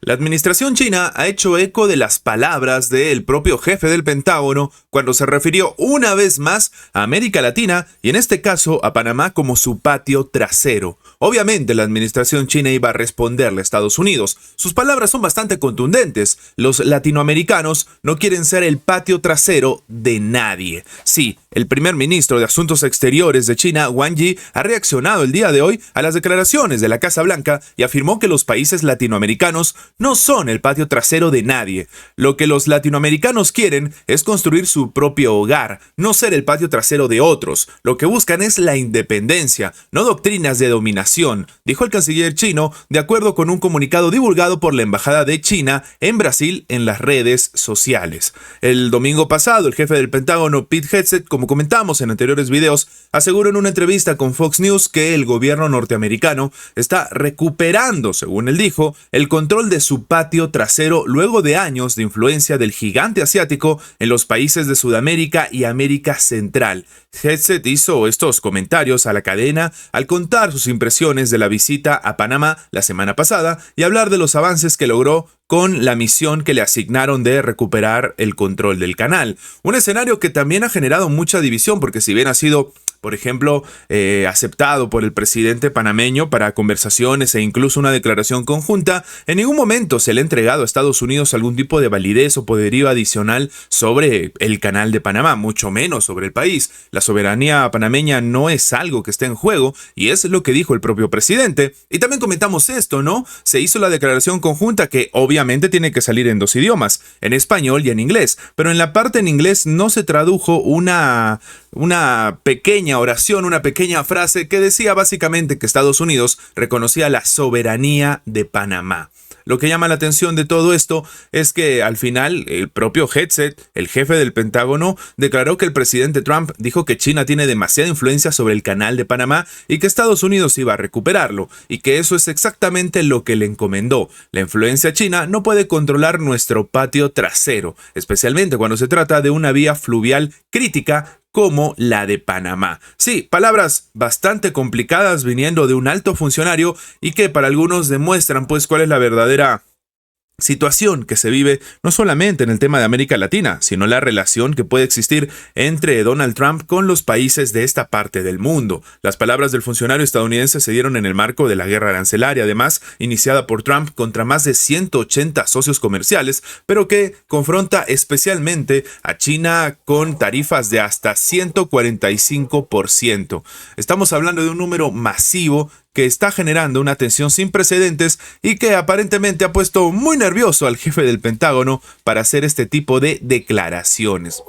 La administración china ha hecho eco de las palabras del propio jefe del Pentágono cuando se refirió una vez más a América Latina y en este caso a Panamá como su patio trasero. Obviamente la administración china iba a responderle a Estados Unidos. Sus palabras son bastante contundentes. Los latinoamericanos no quieren ser el patio trasero de nadie. Sí, el primer ministro de Asuntos Exteriores de China, Wang Yi, ha reaccionado el día de hoy a las declaraciones de la Casa Blanca y afirmó que los países latinoamericanos no son el patio trasero de nadie. Lo que los latinoamericanos quieren es construir su propio hogar, no ser el patio trasero de otros. Lo que buscan es la independencia, no doctrinas de dominación, dijo el canciller chino, de acuerdo con un comunicado divulgado por la Embajada de China en Brasil en las redes sociales. El domingo pasado, el jefe del Pentágono, Pete Hegseth, como comentamos en anteriores videos, aseguró en una entrevista con Fox News que el gobierno norteamericano está recuperando, según él dijo, el control de su patio trasero luego de años de influencia del gigante asiático en los países de Sudamérica y América Central. Hegseth hizo estos comentarios a la cadena al contar sus impresiones de la visita a Panamá la semana pasada y hablar de los avances que logró con la misión que le asignaron de recuperar el control del canal. Un escenario que también ha generado mucha división porque si bien ha sido, por ejemplo, aceptado por el presidente panameño para conversaciones e incluso una declaración conjunta, en ningún momento se le ha entregado a Estados Unidos algún tipo de validez o poderío adicional sobre el canal de Panamá, mucho menos sobre el país. La soberanía panameña no es algo que esté en juego y es lo que dijo el propio presidente. Y también comentamos esto, ¿no? Se hizo la declaración conjunta que obviamente tiene que salir en dos idiomas, en español y en inglés, pero en la parte en inglés no se tradujo una pequeña oración, una pequeña frase que decía básicamente que Estados Unidos reconocía la soberanía de Panamá. Lo que llama la atención de todo esto es que al final el propio Hegseth, el jefe del Pentágono, declaró que el presidente Trump dijo que China tiene demasiada influencia sobre el canal de Panamá y que Estados Unidos iba a recuperarlo, y que eso es exactamente lo que le encomendó. La influencia china no puede controlar nuestro patio trasero, especialmente cuando se trata de una vía fluvial crítica como la de Panamá. Sí, palabras bastante complicadas viniendo de un alto funcionario y que para algunos demuestran pues cuál es la verdadera situación que se vive no solamente en el tema de América Latina, sino la relación que puede existir entre Donald Trump con los países de esta parte del mundo. Las palabras del funcionario estadounidense se dieron en el marco de la guerra arancelaria, además iniciada por Trump contra más de 180 socios comerciales, pero que confronta especialmente a China con tarifas de hasta 145%. Estamos hablando de un número masivo que está generando una tensión sin precedentes y que aparentemente ha puesto muy nervioso al jefe del Pentágono para hacer este tipo de declaraciones.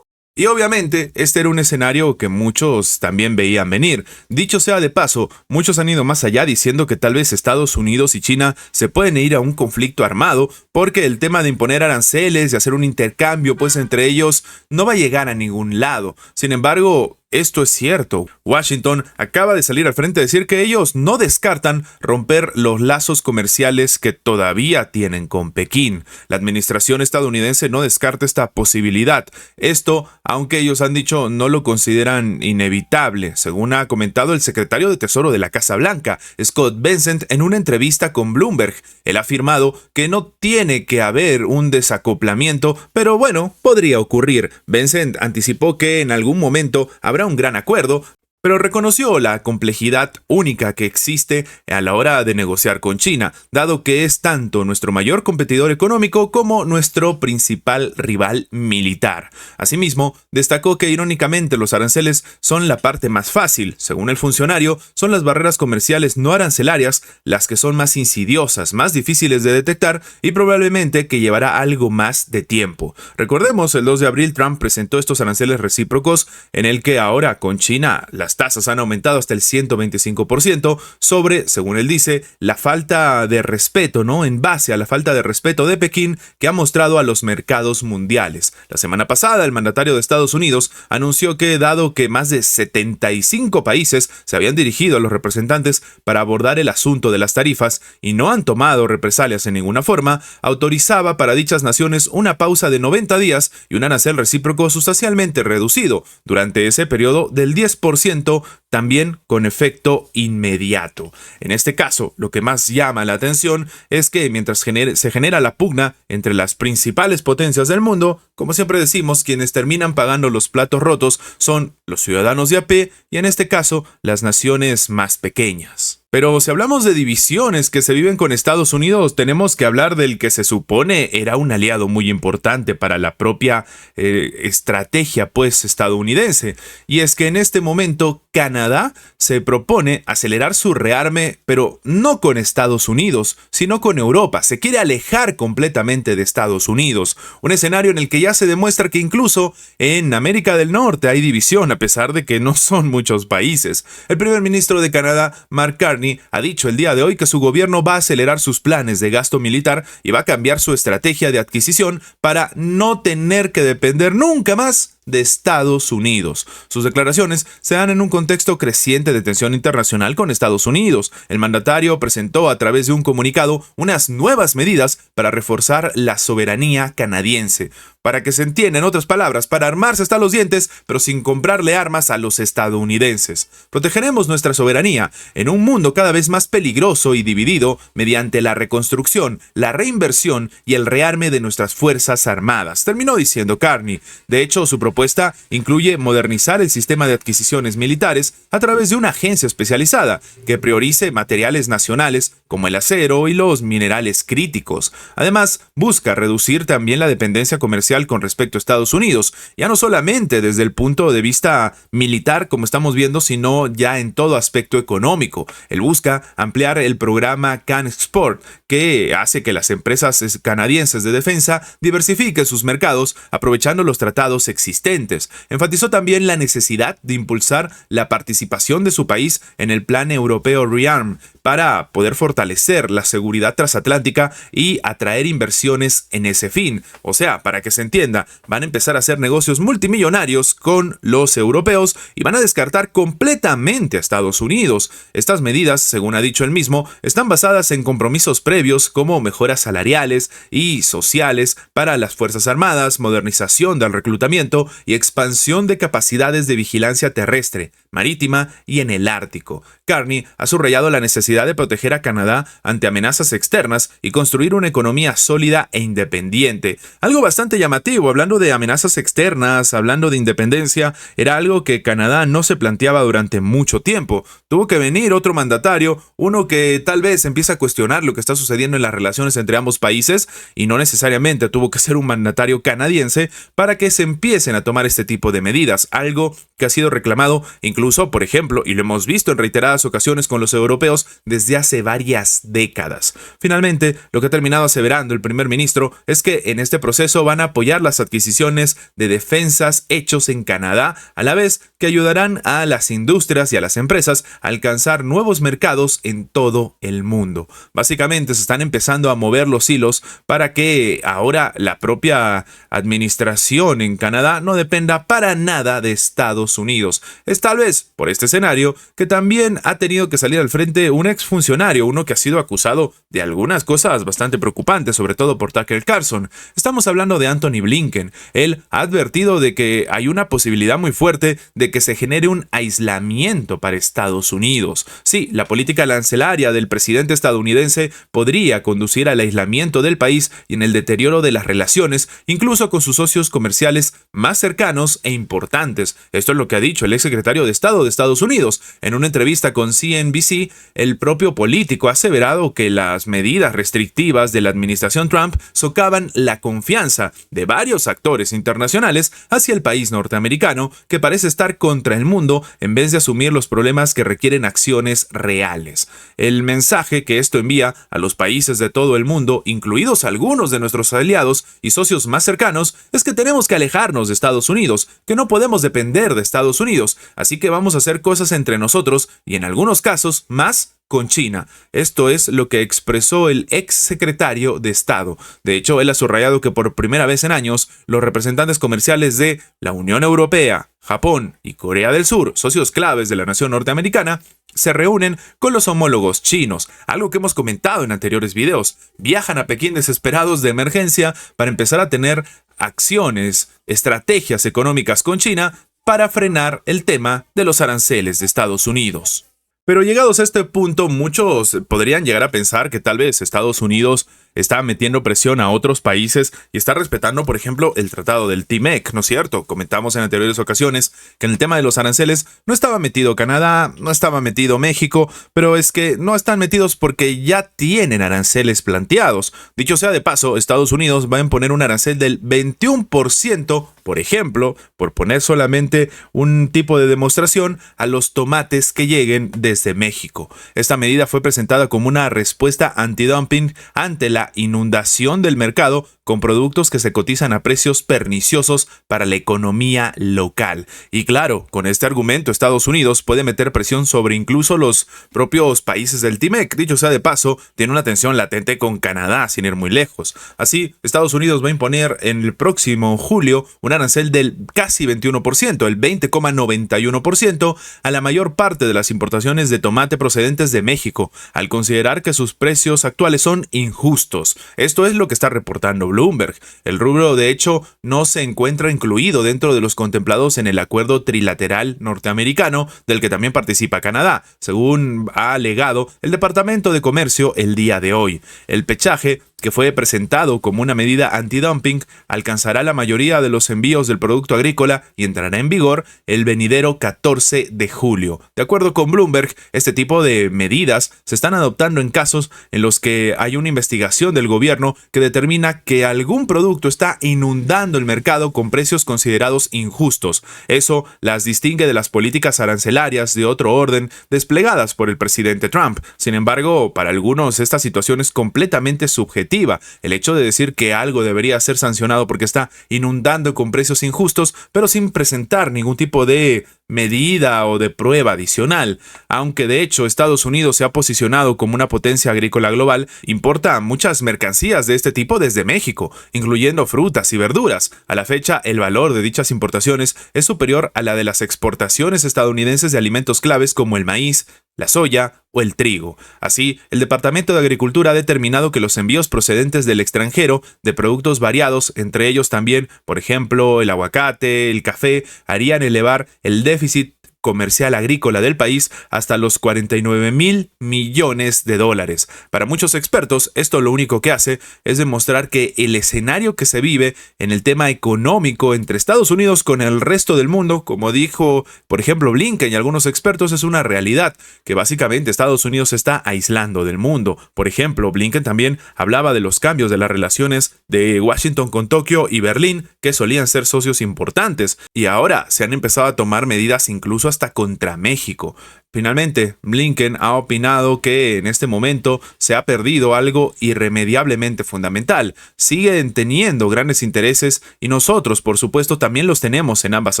Y obviamente, este era un escenario que muchos también veían venir. Dicho sea de paso, muchos han ido más allá diciendo que tal vez Estados Unidos y China se pueden ir a un conflicto armado porque el tema de imponer aranceles y hacer un intercambio pues entre ellos no va a llegar a ningún lado. Sin embargo, esto es cierto. Washington acaba de salir al frente a decir que ellos no descartan romper los lazos comerciales que todavía tienen con Pekín. La administración estadounidense no descarta esta posibilidad. Esto, aunque ellos han dicho no lo consideran inevitable, según ha comentado el secretario de Tesoro de la Casa Blanca, Scott Bessent, en una entrevista con Bloomberg. Él ha afirmado que no tiene que haber un desacoplamiento, pero bueno, podría ocurrir. Bessent anticipó que en algún momento habrá un gran acuerdo, pero reconoció la complejidad única que existe a la hora de negociar con China, dado que es tanto nuestro mayor competidor económico como nuestro principal rival militar. Asimismo, destacó que irónicamente los aranceles son la parte más fácil. Según el funcionario, son las barreras comerciales no arancelarias las que son más insidiosas, más difíciles de detectar y probablemente que llevará algo más de tiempo. Recordemos, el 2 de abril Trump presentó estos aranceles recíprocos en el que ahora con China las tasas han aumentado hasta el 125% sobre, según él dice, la falta de respeto, ¿no? En base a la falta de respeto de Pekín que ha mostrado a los mercados mundiales. La semana pasada, el mandatario de Estados Unidos anunció que, dado que más de 75 países se habían dirigido a los representantes para abordar el asunto de las tarifas y no han tomado represalias en ninguna forma, autorizaba para dichas naciones una pausa de 90 días y un arancel recíproco sustancialmente reducido durante ese periodo del 10% reclutamiento también con efecto inmediato. En este caso, lo que más llama la atención es que mientras se genera la pugna entre las principales potencias del mundo, como siempre decimos, quienes terminan pagando los platos rotos son los ciudadanos de a pie y en este caso las naciones más pequeñas. Pero si hablamos de divisiones que se viven con Estados Unidos, tenemos que hablar del que se supone era un aliado muy importante para la propia estrategia estadounidense. Y es que en este momento Canadá se propone acelerar su rearme, pero no con Estados Unidos, sino con Europa. Se quiere alejar completamente de Estados Unidos. Un escenario en el que ya se demuestra que incluso en América del Norte hay división, a pesar de que no son muchos países. El primer ministro de Canadá, Mark Carney, ha dicho el día de hoy que su gobierno va a acelerar sus planes de gasto militar y va a cambiar su estrategia de adquisición para no tener que depender nunca más de Estados Unidos. Sus declaraciones se dan en un contexto creciente de tensión internacional con Estados Unidos. El mandatario presentó a través de un comunicado unas nuevas medidas para reforzar la soberanía canadiense. Para que se entienda, en otras palabras, para armarse hasta los dientes, pero sin comprarle armas a los estadounidenses. Protegeremos nuestra soberanía en un mundo cada vez más peligroso y dividido mediante la reconstrucción, la reinversión y el rearme de nuestras fuerzas armadas, terminó diciendo Carney. De hecho, su propuesta incluye modernizar el sistema de adquisiciones militares a través de una agencia especializada que priorice materiales nacionales como el acero y los minerales críticos. Además, busca reducir también la dependencia comercial con respecto a Estados Unidos, ya no solamente desde el punto de vista militar como estamos viendo, sino ya en todo aspecto económico. Él busca ampliar el programa CanExport, que hace que las empresas canadienses de defensa diversifiquen sus mercados aprovechando los tratados existentes. Enfatizó también la necesidad de impulsar la participación de su país en el plan europeo REARM para poder fortalecer la seguridad transatlántica y atraer inversiones en ese fin. O sea, para que se entienda, van a empezar a hacer negocios multimillonarios con los europeos y van a descartar completamente a Estados Unidos. Estas medidas, según ha dicho él mismo, están basadas en compromisos previos como mejoras salariales y sociales para las Fuerzas Armadas, modernización del reclutamiento y expansión de capacidades de vigilancia terrestre, marítima y en el Ártico. Carney ha subrayado la necesidad de proteger a Canadá ante amenazas externas y construir una economía sólida e independiente. Algo bastante llamativo, hablando de amenazas externas, hablando de independencia, era algo que Canadá no se planteaba durante mucho tiempo. Tuvo que venir otro mandatario, uno que tal vez empieza a cuestionar lo que está sucediendo en las relaciones entre ambos países, y no necesariamente tuvo que ser un mandatario canadiense para que se empiecen a tomar este tipo de medidas, algo que ha sido reclamado incluso, por ejemplo, y lo hemos visto en reiteradas ocasiones con los europeos desde hace varias décadas. Finalmente, lo que ha terminado aseverando el primer ministro es que en este proceso van a apoyar las adquisiciones de defensas hechos en Canadá, a la vez que ayudarán a las industrias y a las empresas a alcanzar nuevos mercados en todo el mundo. Básicamente se están empezando a mover los hilos para que ahora la propia administración en Canadá no dependa para nada de Estados Unidos. Es tal vez por este escenario que también ha tenido que salir al frente un exfuncionario, uno que ha sido acusado de algunas cosas bastante preocupantes, sobre todo por Tucker Carlson. Estamos hablando de Antony Blinken. Él ha advertido de que hay una posibilidad muy fuerte de que se genere un aislamiento para Estados Unidos. Sí, la política arancelaria del presidente estadounidense podría conducir al aislamiento del país y en el deterioro de las relaciones, incluso con sus socios comerciales más cercanos e importantes. Esto es lo que ha dicho el exsecretario de Estado de Estados Unidos. En una entrevista con CNBC, el propio político ha aseverado que las medidas restrictivas de la administración Trump socavan la confianza de varios actores internacionales hacia el país norteamericano, que parece estar contra el mundo en vez de asumir los problemas que requieren acciones reales. El mensaje que esto envía a los países de todo el mundo, incluidos algunos de nuestros aliados y socios más cercanos, es que tenemos que alejarnos de Estados Unidos, que no podemos depender de Estados Unidos, así que vamos a hacer cosas entre nosotros y en algunos casos más con China. Esto es lo que expresó el ex secretario de Estado. De hecho, él ha subrayado que por primera vez en años, los representantes comerciales de la Unión Europea, Japón y Corea del Sur, socios claves de la nación norteamericana, se reúnen con los homólogos chinos, algo que hemos comentado en anteriores videos. Viajan a Pekín desesperados de emergencia para empezar a tener acciones, estrategias económicas con China, para frenar el tema de los aranceles de Estados Unidos. Pero llegados a este punto, muchos podrían llegar a pensar que tal vez Estados Unidos está metiendo presión a otros países y está respetando, por ejemplo, el tratado del TMEC, ¿no es cierto? Comentamos en anteriores ocasiones que en el tema de los aranceles no estaba metido Canadá, no estaba metido México, pero es que no están metidos porque ya tienen aranceles planteados. Dicho sea de paso, Estados Unidos va a imponer un arancel del 21%, por ejemplo, por poner solamente un tipo de demostración, a los tomates que lleguen desde México. Esta medida fue presentada como una respuesta antidumping ante la inundación del mercado con productos que se cotizan a precios perniciosos para la economía local. Y claro, con este argumento Estados Unidos puede meter presión sobre incluso los propios países del TMEC. Dicho sea de paso, tiene una tensión latente con Canadá sin ir muy lejos. Así, Estados Unidos va a imponer en el próximo julio un arancel del casi 21%, el 20,91%, a la mayor parte de las importaciones de tomate procedentes de México, al considerar que sus precios actuales son injustos. Esto es lo que está reportando Bloomberg. El rubro, de hecho, no se encuentra incluido dentro de los contemplados en el acuerdo trilateral norteamericano, del que también participa Canadá, según ha alegado el Departamento de Comercio el día de hoy. El pechaje, que fue presentado como una medida antidumping, alcanzará la mayoría de los envíos del producto agrícola y entrará en vigor el venidero 14 de julio. De acuerdo con Bloomberg, este tipo de medidas se están adoptando en casos en los que hay una investigación del gobierno que determina que algún producto está inundando el mercado con precios considerados injustos. Eso las distingue de las políticas arancelarias de otro orden desplegadas por el presidente Trump. Sin embargo, para algunos esta situación es completamente subjetiva. El hecho de decir que algo debería ser sancionado porque está inundando con precios injustos, pero sin presentar ningún tipo de medida o de prueba adicional. Aunque de hecho Estados Unidos se ha posicionado como una potencia agrícola global, importa muchas mercancías de este tipo desde México, incluyendo frutas y verduras. A la fecha, el valor de dichas importaciones es superior a la de las exportaciones estadounidenses de alimentos claves como el maíz, la soya o el trigo. Así, el Departamento de Agricultura ha determinado que los envíos procedentes del extranjero de productos variados, entre ellos también, por ejemplo, el aguacate, el café, harían elevar el déficit comercial agrícola del país hasta los 49,000 millones de dólares. Para muchos expertos, esto lo único que hace es demostrar que el escenario que se vive en el tema económico entre Estados Unidos con el resto del mundo, como dijo, por ejemplo, Blinken y algunos expertos, es una realidad, que básicamente Estados Unidos se está aislando del mundo. Por ejemplo, Blinken también hablaba de los cambios de las relaciones de Washington con Tokio y Berlín, que solían ser socios importantes, y ahora se han empezado a tomar medidas incluso hasta contra México. Finalmente, Blinken ha opinado que en este momento se ha perdido algo irremediablemente fundamental. Siguen teniendo grandes intereses y nosotros, por supuesto, también los tenemos en ambas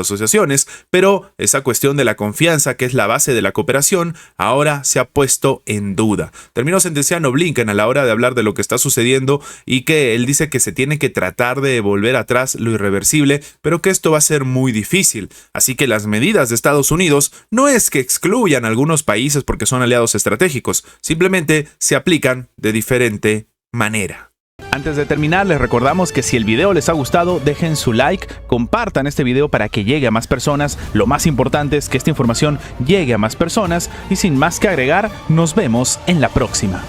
asociaciones, pero esa cuestión de la confianza, que es la base de la cooperación, ahora se ha puesto en duda. Terminó sentenciando Blinken a la hora de hablar de lo que está sucediendo y que él dice que se tiene que tratar de volver atrás lo irreversible, pero que esto va a ser muy difícil. Así que las medidas de Estados Unidos no es que excluyan algunos países porque son aliados estratégicos, simplemente se aplican de diferente manera. Antes de terminar, les recordamos que si el video les ha gustado, dejen su like, compartan este video para que llegue a más personas. Lo más importante es que esta información llegue a más personas y sin más que agregar, nos vemos en la próxima.